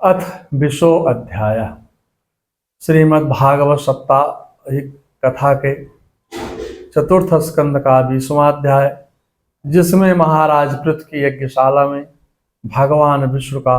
अथ विशो अध्याय। श्रीमद् भागवत साप्ताहिक कथा के चतुर्थ स्कंद का 20वां अध्याय, जिसमें महाराज पृथु की यज्ञशाला में भगवान विष्णु का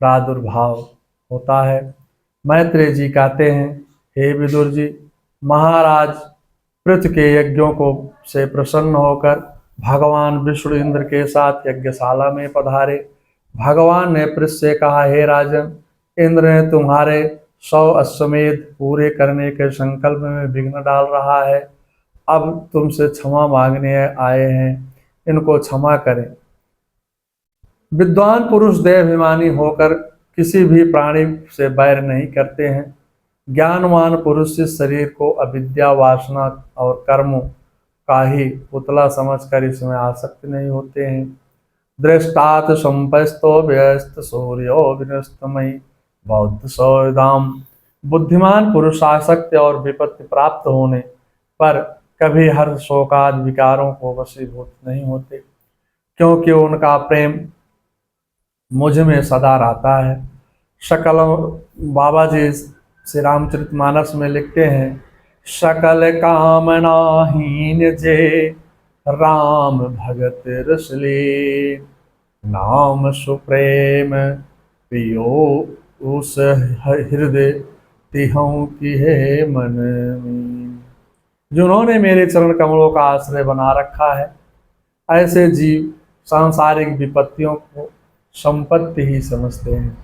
प्रादुर्भाव होता है। मैत्रेय जी कहते हैं, हे विदुर जी, महाराज पृथु के यज्ञों को से प्रसन्न होकर भगवान विष्णु इंद्र के साथ यज्ञशाला में पधारे। भगवान ने पृथु से कहा, हे राजन, इंद्र ने तुम्हारे 100 अश्वमेध पूरे करने के संकल्प में विघ्न डाल रहा है। अब तुमसे क्षमा मांगने आए हैं, इनको क्षमा करें। विद्वान पुरुष देहाभिमानी होकर किसी भी प्राणी से बैर नहीं करते हैं। ज्ञानवान पुरुष इस शरीर को अविद्या, वासना और कर्मों का ही पुतला समझकर इसमें आसक्त नहीं होते हैं। दृष्टात संपस्तो व्यस्त सूर्यो विनस्तमयी बौद्ध सौदाम। बुद्धिमान पुरुष आसक्ति और विपत्ति प्राप्त होने पर कभी हर्ष, शोकादि विकारों को वशीभूत नहीं होते, क्योंकि उनका प्रेम मुझ में सदा रहता है। सकल बाबा जी श्री रामचरितमानस में लिखते हैं, सकल कामनाहीन जे राम भगत रसले, नाम सुप्रेम पियो उस हृदय तिहु की है मन में। जिन्होंने मेरे चरण कमलों का आश्रय बना रखा है, ऐसे जीव सांसारिक विपत्तियों को संपत्ति ही समझते हैं।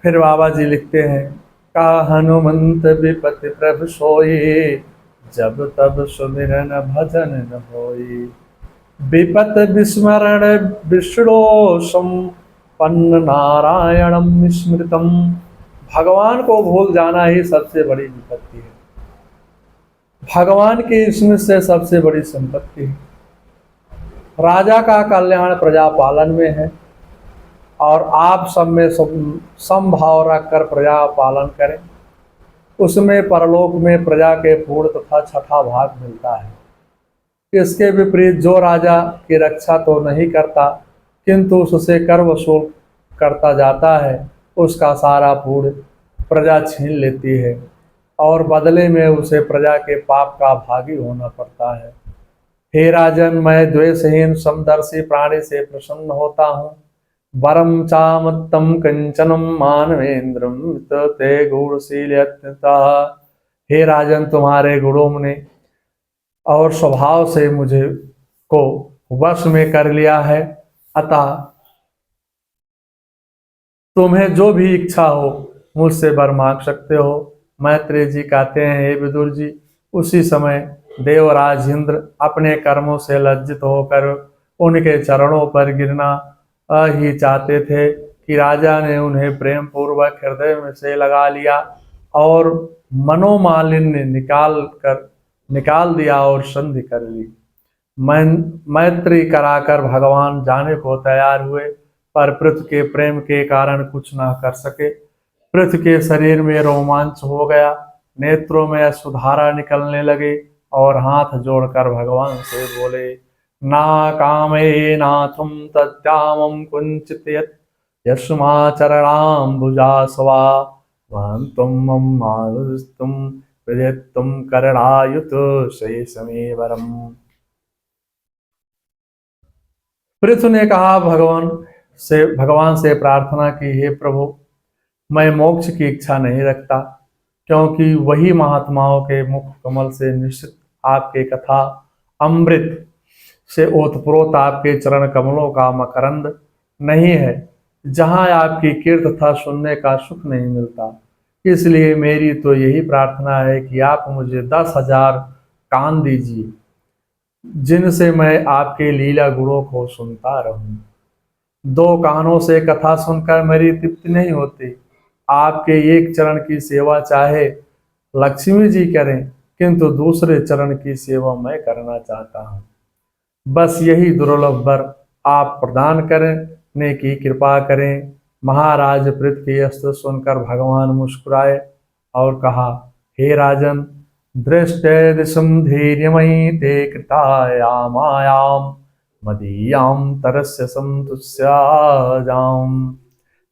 फिर बाबा जी लिखते हैं, का हनुमंत विपत्ति प्रभु सोई, जब तब सुमिरन भजन न होई। विपत विस्मरण विष्णु संपन्न नारायणम स्मृतम। भगवान को भूल जाना ही सबसे बड़ी विपत्ति है। भगवान की स्मृति से सबसे बड़ी संपत्ति है। राजा का कल्याण प्रजा पालन में है, और आप सब में समभाव रखकर प्रजा पालन करें। उसमें परलोक में प्रजा के पूर्ण तथा छठा भाग मिलता है। इसके विपरीत जो राजा की रक्षा तो नहीं करता, किंतु उससे कर वसूल करता जाता है, उसका सारा पूर्ण प्रजा छीन लेती है, और बदले में उसे प्रजा के पाप का भागी होना पड़ता है। हे राजन, मैं द्वेषहीन समदर्शी प्राणी से प्रसन्न होता हूँ। वरम चामत्तम कंचनम मानवेन्द्रम ते गुणशीलता। हे राजन, तुम्हारे गुणों ने और स्वभाव से मुझे को वश में कर लिया है, अतः तुम्हें जो भी इच्छा हो मुझसे वर मांग सकते हो। मैत्रेय जी कहते हैं, हे विदुर जी, उसी समय देवराज इंद्र अपने कर्मों से लज्जित होकर उनके चरणों पर गिरना ही चाहते थे कि राजा ने उन्हें प्रेम पूर्वक हृदय में से लगा लिया और मनोमालिन्य निकाल दिया और संधि कर ली। मैत्री कराकर भगवान जाने को तैयार हुए, पर पृथु के प्रेम के कारण कुछ न कर सके। पृथु के शरीर में रोमांच हो गया, नेत्रों में अश्रुधारा निकलने लगे और हाथ जोड़कर भगवान से बोले, ना कामे नाथुम तत्यामं कुंचित यस्माचरणाम्बुजास्वा वहन्तुम मम मानस्तुम विदित्तुम करणायुत शेषमे वरम। पृथु ने कहा, भगवान से प्रार्थना की, हे प्रभु, मैं मोक्ष की इच्छा नहीं रखता, क्योंकि वही महात्माओं के मुख कमल से निश्चित आपके कथा अमृत से ओतप्रोत आपके चरण कमलों का मकरंद नहीं है, जहाँ आपकी कीर्ति तथा सुनने का सुख नहीं मिलता। इसलिए मेरी तो यही प्रार्थना है कि आप मुझे 10,000 कान दीजिए, जिनसे मैं आपके लीला गुणों को सुनता रहूं। 2 कानों से कथा सुनकर मेरी तृप्ति नहीं होती। आपके एक चरण की सेवा चाहे लक्ष्मी जी करें, किंतु दूसरे चरण की सेवा मैं करना चाहता हूँ। बस यही दुर्लभ वर आप प्रदान करने की कृपा करें। महाराज पृथु की स्तुति सुनकर भगवान मुस्कुराए और कहा, हे राजन, दृष्टे दिशम धैर्यमयी ते कृताया मायाम मदीयाम तरस्य संतुष्याजाम।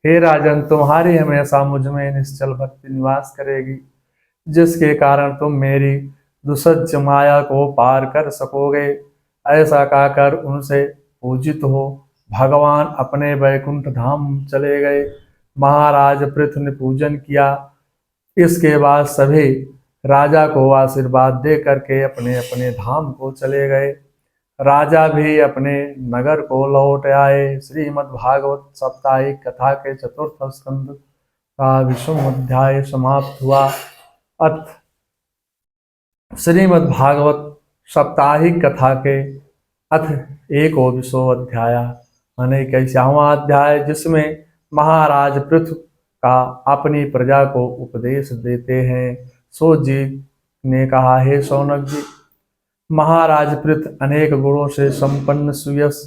हे राजन, तुम्हारी हमेशा मुझ में निश्चल भक्ति निवास करेगी, जिसके कारण तुम मेरी दुसज्ज माया को पार कर सकोगे। ऐसा कहकर उनसे पूजित हो भगवान अपने वैकुंठ धाम चले गए। महाराज पृथु ने पूजन किया। इसके बाद सभी राजा को आशीर्वाद दे करके अपने अपने धाम को चले गए। राजा भी अपने नगर को लौट आए। श्रीमद् भागवत साप्ताहिक कथा के चतुर्थ स्कंद का 20वां अध्याय समाप्त हुआ। अथ श्रीमद् भागवत साप्ताहिक कथा के अथ 21वां अध्याय माने 21वां अध्याय, जिसमें महाराज पृथु का अपनी प्रजा को उपदेश देते हैं। सो जी ने कहा, हे शौनक जी, महाराज पृथु अनेक गुणों से संपन्न सुयश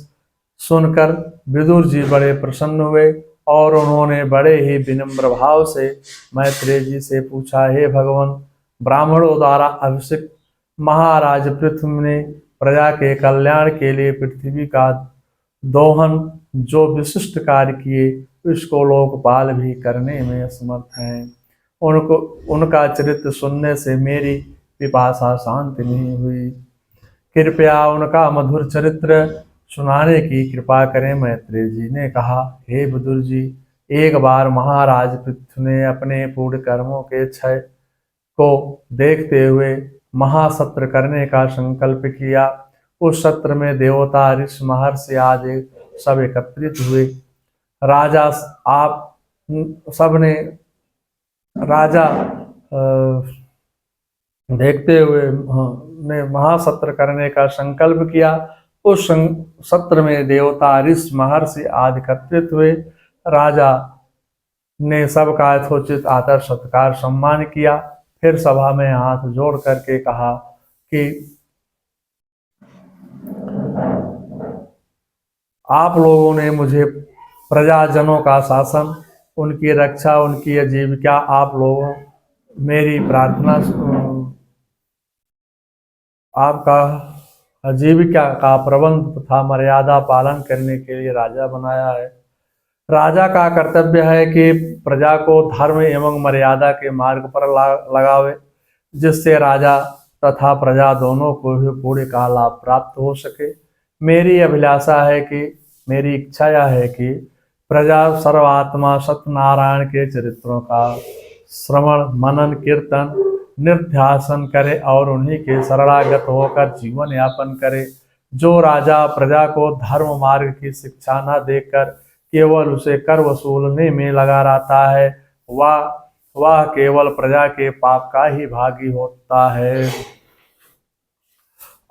सुनकर विदुर जी बड़े प्रसन्न हुए और उन्होंने बड़े ही विनम्र भाव से मैत्रेय जी से पूछा, हे भगवान, ब्राह्मणों द्वारा अभिषिक्त महाराज पृथु ने प्रजा के कल्याण के लिए पृथ्वी का दोहन जो विशिष्ट कार्य किए, इसको लोकपाल भी करने में असमर्थ हैं। उनका चरित्र सुनने से मेरी पिपासा शांत नहीं हुई। कृपया उनका मधुर चरित्र सुनाने की कृपा करें। मैत्रेय जी ने कहा, हे विदुर जी, एक बार महाराज पृथु ने अपने पूर्ण कर्मों के क्षय को देखते हुए महासत्र करने का संकल्प किया। उस सत्र में देवता, ऋषि, महर्षि आदि सब एकत्रित हुए। राजा आप सबने राजा देखते हुए ने महासत्र करने का संकल्प किया। उस सत्र में देवता, ऋषि, महर्षि आदि एकत्रित हुए। राजा ने सबका यथोचित आदर सत्कार सम्मान किया। फिर सभा में हाथ जोड़ करके कहा कि आप लोगों ने मुझे प्रजाजनों का शासन, उनकी रक्षा, उनकी आजीविका, आप लोगों मेरी प्रार्थना, आपका आजीविका का प्रबंध तथा मर्यादा पालन करने के लिए राजा बनाया है। राजा का कर्तव्य है कि प्रजा को धर्म एवं मर्यादा के मार्ग पर लगावे, जिससे राजा तथा प्रजा दोनों को ही पूर्ण का लाभ प्राप्त हो सके। मेरी अभिलाषा है कि, मेरी इच्छा यह है कि प्रजा सर्वात्मा सत्यनारायण के चरित्रों का श्रवण, मनन, कीर्तन, निर्ध्यासन करे और उन्हीं के शरणागत होकर जीवन यापन करे। जो राजा प्रजा को धर्म मार्ग की शिक्षा न देकर केवल उसे कर वसूलने में लगा रहता है, वह केवल प्रजा के पाप का ही भागी होता है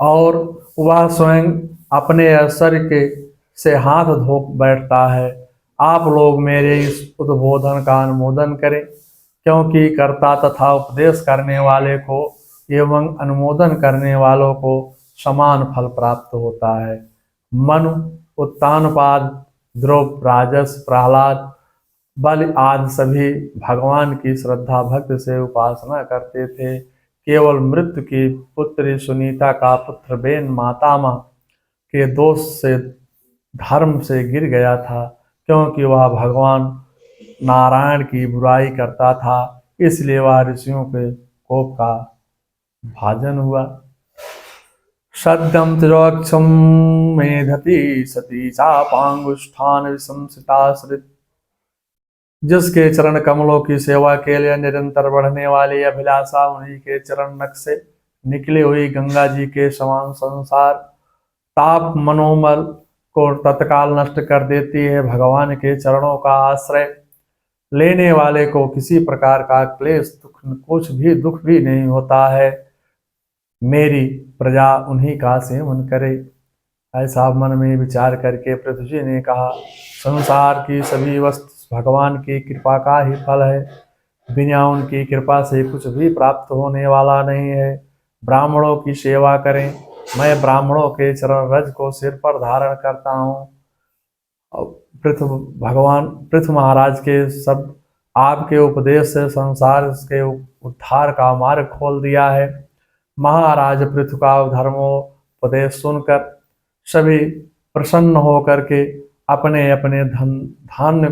और वह स्वयं अपने ऐश्वर्य के से हाथ धो बैठता है। आप लोग मेरे इस उद्बोधन का अनुमोदन करें, क्योंकि कर्ता तथा उपदेश करने वाले को एवं अनुमोदन करने वालों को समान फल प्राप्त होता है। मनु, उत्तानपाद, ध्रुव, राजस, प्रहलाद, बलि आदि सभी भगवान की श्रद्धा भक्ति से उपासना करते थे। केवल मृत्यु की पुत्री सुनीता का पुत्र बेन मातामह के दोष से धर्म से गिर गया था, क्योंकि वह भगवान नारायण की बुराई करता था, इसलिए वह ऋषियों के कोप का भाजन हुआ। सद्यम त्रिवक्षम मेधति सती चापांगुष्ठान विशंसिताश्रित, जिसके चरण कमलों की सेवा के लिए निरंतर बढ़ने वाली अभिलाषा उन्हीं के चरण नख से निकली हुई गंगा जी के समान संसार ताप मनोमल को तत्काल नष्ट कर देती है। भगवान के चरणों का आश्रय लेने वाले को किसी प्रकार का क्लेश, कुछ भी दुख भी नहीं होता है। मेरी प्रजा उन्हीं का सेवन करे। ऐसा मन में विचार करके पृथ्वी जी ने कहा, संसार की सभी वस्तु भगवान की कृपा का ही फल है। बिना उनकी कृपा से कुछ भी प्राप्त होने वाला नहीं है। ब्राह्मणों की सेवा करें। मैं ब्राह्मणों के चरण रज को सिर पर धारण करता हूँ। पृथु महाराज के सब आपके उपदेश से संसार के उद्धार का मार्ग खोल दिया है। महाराज पृथु का धर्मोपदेश सुनकर सभी प्रसन्न होकर के अपने अपने धान्य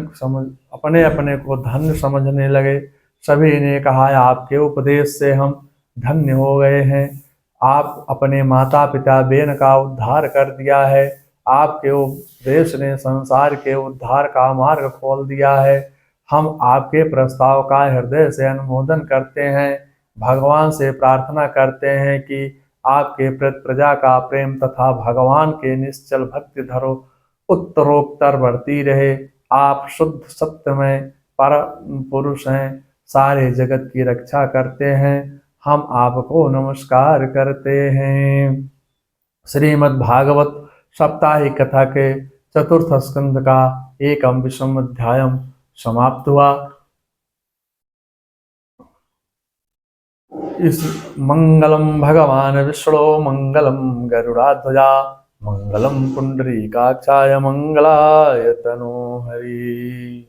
अपने अपने को धन्य समझने लगे। सभी ने कहा, आपके उपदेश से हम धन्य हो गए हैं। आप अपने माता पिता बहन का उद्धार कर दिया है। आपके उपदेश ने संसार के उद्धार का मार्ग खोल दिया है। हम आपके प्रस्ताव का हृदय से अनुमोदन करते हैं। भगवान से प्रार्थना करते हैं कि आपके प्रति प्रजा का प्रेम तथा भगवान के निश्चल भक्ति धरो उत्तरोत्तर बढ़ती रहे। आप शुद्ध सत्यमय पर पुरुष हैं, सारे जगत की रक्षा करते हैं। हम आपको नमस्कार करते हैं। श्रीमद् भागवत साप्ताहिक कथा के चतुर्थ स्कंद का 21वां अध्याय समाप्त हुआ। इस मंगलम भगवान विष्णु मंगलम गरुड़ाध्वजा मंगलम पुंडरीकाक्षाय मंगलाय तनोहरि।